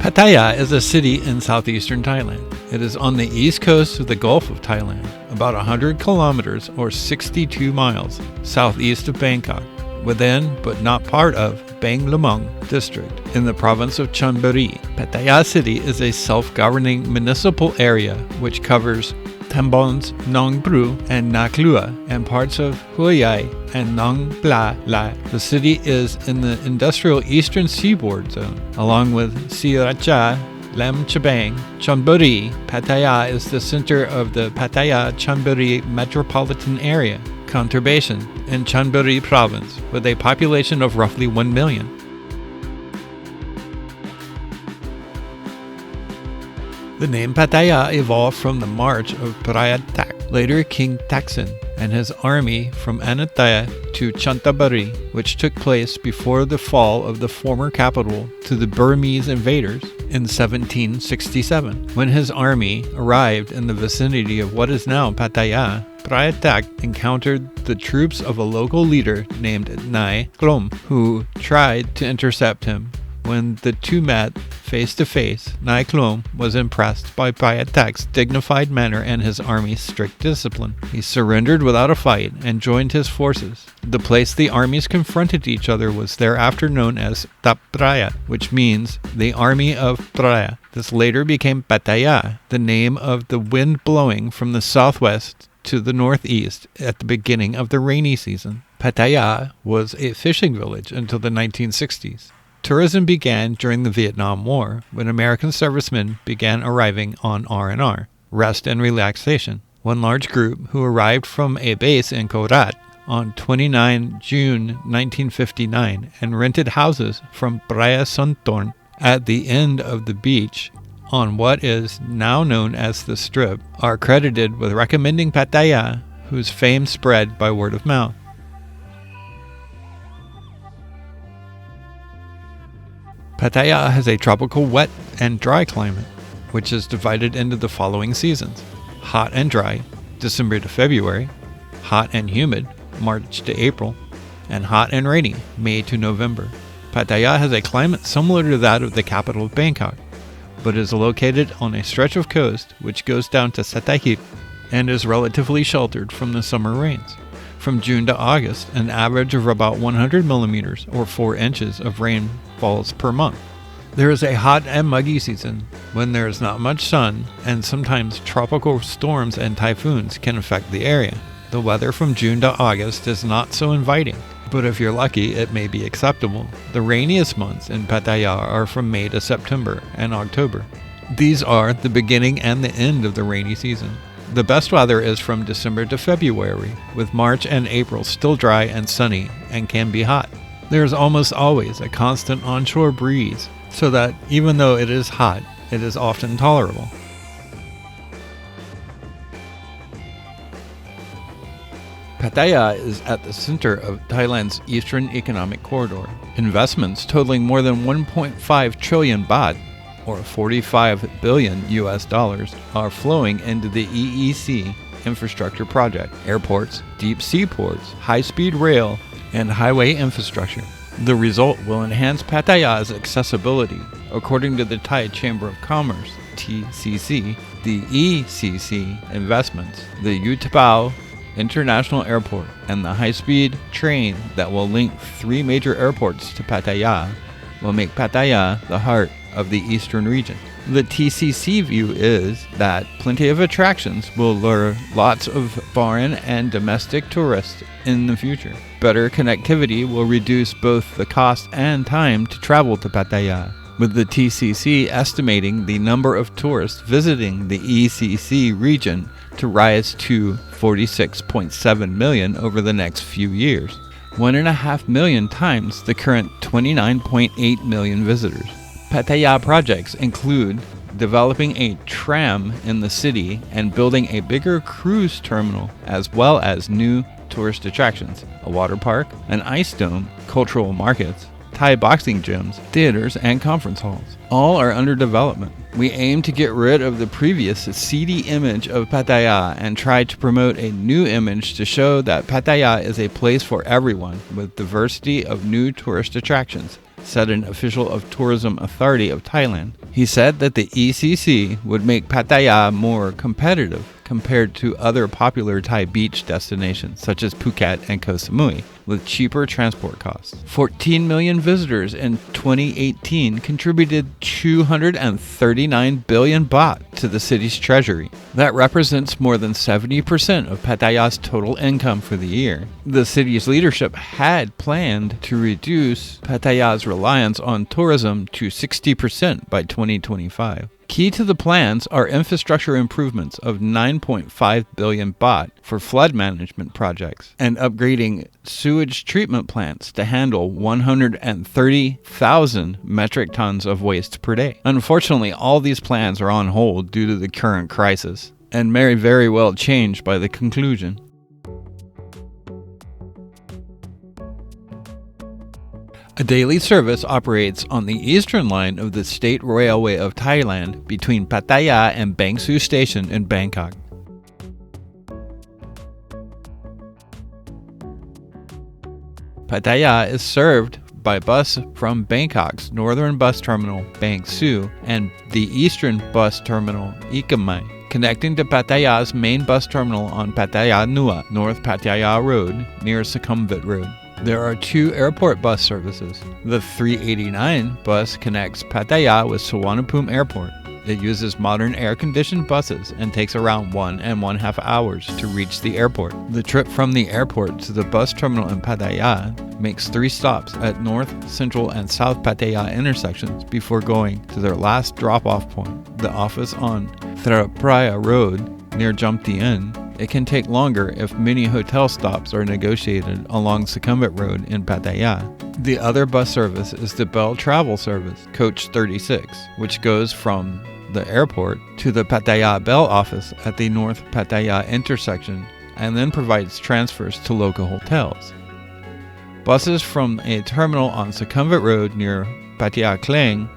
Pattaya is a city in southeastern Thailand. It is on the east coast of the Gulf of Thailand, about 100 kilometers or 62 miles southeast of Bangkok, within but not part of Bang Lamong district in the province of Chonburi. Pattaya city is a self-governing municipal area which covers Tambons, Nong Pru, and Naklua, and parts of Huyai and Nong Pla Lai. The city is in the industrial eastern seaboard zone, along with Sriracha, Lem Chabang, Chonburi. Pattaya is the center of the Pattaya-Chonburi metropolitan area, conurbation in Chonburi province, with a population of roughly 1 million. The name Pattaya evolved from the march of Prayatak, later King Taksin, and his army from Anantaya to Chantaburi, which took place before the fall of the former capital to the Burmese invaders in 1767. When his army arrived in the vicinity of what is now Pattaya, Prayatak encountered the troops of a local leader named Nai Klom, who tried to intercept him. When the two met face to face, Nai Klom was impressed by Prayatak's dignified manner and his army's strict discipline. He surrendered without a fight and joined his forces. The place the armies confronted each other was thereafter known as Tap Praya, which means the army of Praya. This later became Pattaya, the name of the wind blowing from the southwest to the northeast at the beginning of the rainy season. Pattaya was a fishing village until the 1960s. Tourism began during the Vietnam War, when American servicemen began arriving on R&R, rest and relaxation. One large group who arrived from a base in Korat on 29 June 1959 and rented houses from Praia Sontorn at the end of the beach on what is now known as the Strip, are credited with recommending Pattaya, whose fame spread by word of mouth. Pattaya has a tropical wet and dry climate, which is divided into the following seasons: hot and dry, December to February, hot and humid, March to April, and hot and rainy, May to November. Pattaya has a climate similar to that of the capital of Bangkok, but is located on a stretch of coast which goes down to Satahip and is relatively sheltered from the summer rains. From June to August, an average of about 100 millimeters or 4 inches of rain falls per month. There is a hot and muggy season when there is not much sun, and sometimes tropical storms and typhoons can affect the area. The weather from June to August is not so inviting, but if you're lucky, it may be acceptable. The rainiest months in Pattaya are from May to September and October. These are the beginning and the end of the rainy season. The best weather is from December to February, with March and April still dry and sunny and can be hot. There is almost always a constant onshore breeze, so that even though it is hot, it is often tolerable. Pattaya is at the center of Thailand's Eastern Economic Corridor. Investments totaling more than 1.5 trillion baht, or $45 billion are flowing into the EEC infrastructure project, airports, deep sea ports, high-speed rail, and highway infrastructure. The result will enhance Pattaya's accessibility. According to the Thai Chamber of Commerce, TCC, the ECC investments, the Utapao International Airport, and the high-speed train that will link 3 major airports to Pattaya will make Pattaya the heart of the eastern region. The TCC view is that plenty of attractions will lure lots of foreign and domestic tourists in the future. Better connectivity will reduce both the cost and time to travel to Pattaya. with the TCC estimating the number of tourists visiting the ECC region to rise to 46.7 million over the next few years, 1.5 million times the current 29.8 million visitors. Pattaya projects include developing a tram in the city and building a bigger cruise terminal, as well as new tourist attractions, a water park, an ice dome, cultural markets, Thai boxing gyms, theaters, and conference halls. All are under development. We aim to get rid of the previous seedy image of Pattaya and try to promote a new image to show that Pattaya is a place for everyone with diversity of new tourist attractions, said an official of Tourism Authority of Thailand. He said that the ECC would make Pattaya more competitive compared to other popular Thai beach destinations such as Phuket and Koh Samui, with cheaper transport costs. 14 million visitors in 2018 contributed 239 billion baht to the city's treasury. That represents more than 70% of Pattaya's total income for the year. The city's leadership had planned to reduce Pattaya's reliance on tourism to 60% by 2025. Key to the plans are infrastructure improvements of 9.5 billion baht for flood management projects and upgrading sewage treatment plants to handle 130,000 metric tons of waste per day. Unfortunately, all these plans are on hold due to the current crisis and may very well change by the conclusion. A daily service operates on the eastern line of the State Railway of Thailand between Pattaya and Bang Sue Station in Bangkok. Pattaya is served by bus from Bangkok's northern bus terminal, Bang Sue, and the eastern bus terminal, Ikamai, connecting to Pattaya's main bus terminal on Pattaya Nua, North Pattaya Road, near Sukhumvit Road. There are 2 airport bus services. The 389 bus connects Pattaya with Suvarnabhumi Airport. It uses modern air-conditioned buses and takes around 1.5 hours to reach the airport. The trip from the airport to the bus terminal in Pattaya makes 3 stops at North, Central, and South Pattaya intersections before going to their last drop-off point, the office on Therapraya Road near Jomtien. It can take longer if many hotel stops are negotiated along Sukhumvit Road in Pattaya. The other bus service is the Bell Travel Service, Coach 36, which goes from the airport to the Pattaya Bell office at the North Pattaya intersection and then provides transfers to local hotels. Buses from a terminal on Sukhumvit Road near Pattaya Klang,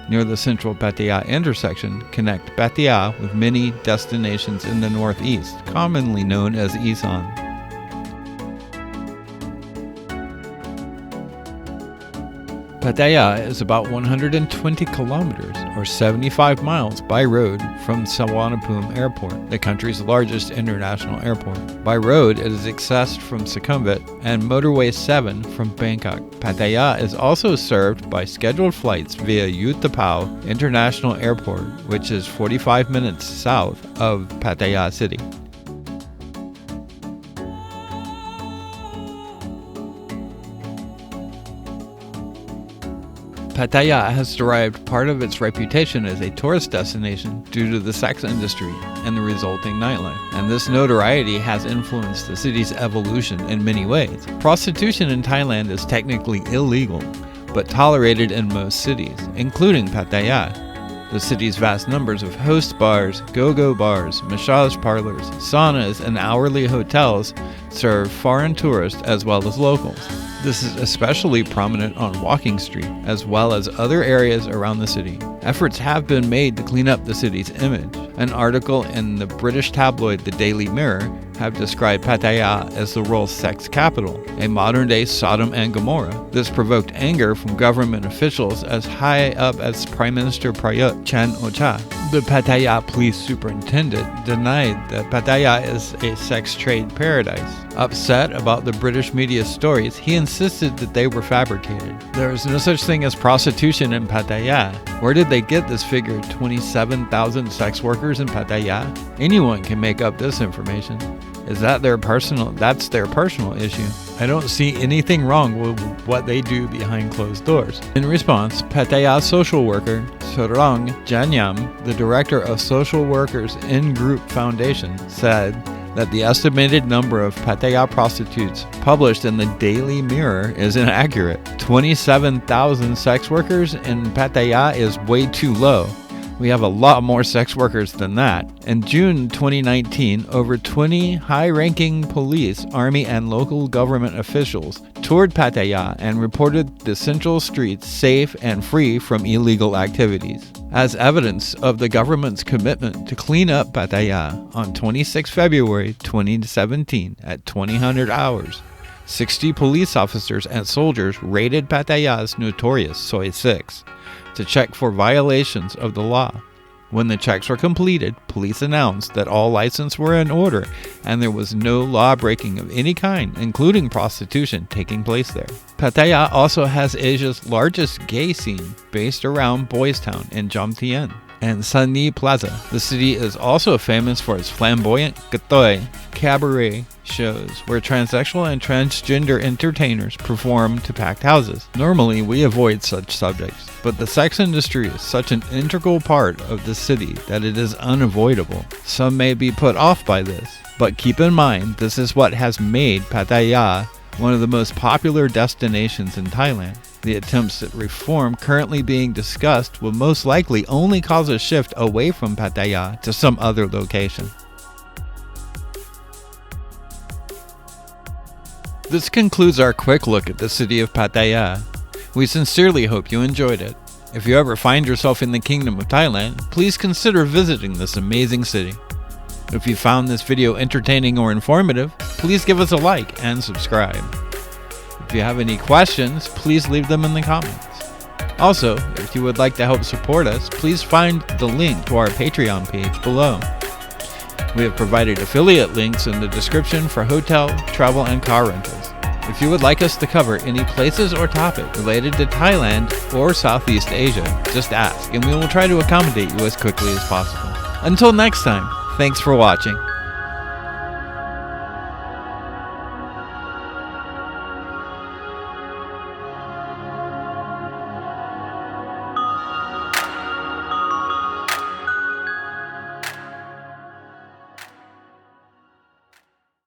near the Central Pattaya intersection, connect Pattaya with many destinations in the northeast, commonly known as Isan. Pattaya is about 120 kilometers or 75 miles by road from Suvarnabhumi Airport, the country's largest international airport. By road, it is accessed from Sukhumvit and Motorway 7 from Bangkok. Pattaya is also served by scheduled flights via Utapao International Airport, which is 45 minutes south of Pattaya City. Pattaya has derived part of its reputation as a tourist destination due to the sex industry and the resulting nightlife, and this notoriety has influenced the city's evolution in many ways. Prostitution in Thailand is technically illegal, but tolerated in most cities, including Pattaya. The city's vast numbers of host bars, go-go bars, massage parlors, saunas, and hourly hotels serve foreign tourists as well as locals. This is especially prominent on Walking Street, as well as other areas around the city. Efforts have been made to clean up the city's image. An article in the British tabloid The Daily Mirror have described Pattaya as the world's sex capital, a modern-day Sodom and Gomorrah. This provoked anger from government officials as high up as Prime Minister Prayut Chan-o-cha. The Pattaya police superintendent denied that Pattaya is a sex trade paradise. Upset about the British media's stories, he insisted that they were fabricated. There is no such thing as prostitution in Pattaya. Where did they get this figure, 27,000 sex workers in Pattaya? Anyone can make up this information. That's their personal issue. I don't see anything wrong with what they do behind closed doors. In response, Pattaya social worker Sorong Janyam, the director of Social Workers In-Group Foundation, said that the estimated number of Pattaya prostitutes published in the Daily Mirror is inaccurate. 27,000 sex workers in Pattaya is way too low. We have a lot more sex workers than that. In June 2019, over 20 high-ranking police, army, and local government officials toured Pattaya and reported the central streets safe and free from illegal activities. As evidence of the government's commitment to clean up Pattaya, on 26 February 2017 at 2000 hours, 60 police officers and soldiers raided Pattaya's notorious Soi 6 to check for violations of the law. When the checks were completed, police announced that all licenses were in order and there was no law breaking of any kind, including prostitution, taking place there. Pattaya also has Asia's largest gay scene, based around Boys Town in Jomtien and Sunny Plaza. The city is also famous for its flamboyant Katoy cabaret shows, where transsexual and transgender entertainers perform to packed houses. Normally, we avoid such subjects, but the sex industry is such an integral part of the city that it is unavoidable. Some may be put off by this, but keep in mind this is what has made Pattaya one of the most popular destinations in Thailand. The attempts at reform currently being discussed will most likely only cause a shift away from Pattaya to some other location. This concludes our quick look at the city of Pattaya. We sincerely hope you enjoyed it. If you ever find yourself in the Kingdom of Thailand, please consider visiting this amazing city. If you found this video entertaining or informative, please give us a like and subscribe. If you have any questions, please leave them in the comments. Also, if you would like to help support us, please find the link to our Patreon page below. We have provided affiliate links in the description for hotel, travel, and car rentals. If you would like us to cover any places or topic related to Thailand or Southeast Asia, just ask and we will try to accommodate you as quickly as possible. Until next time, thanks for watching.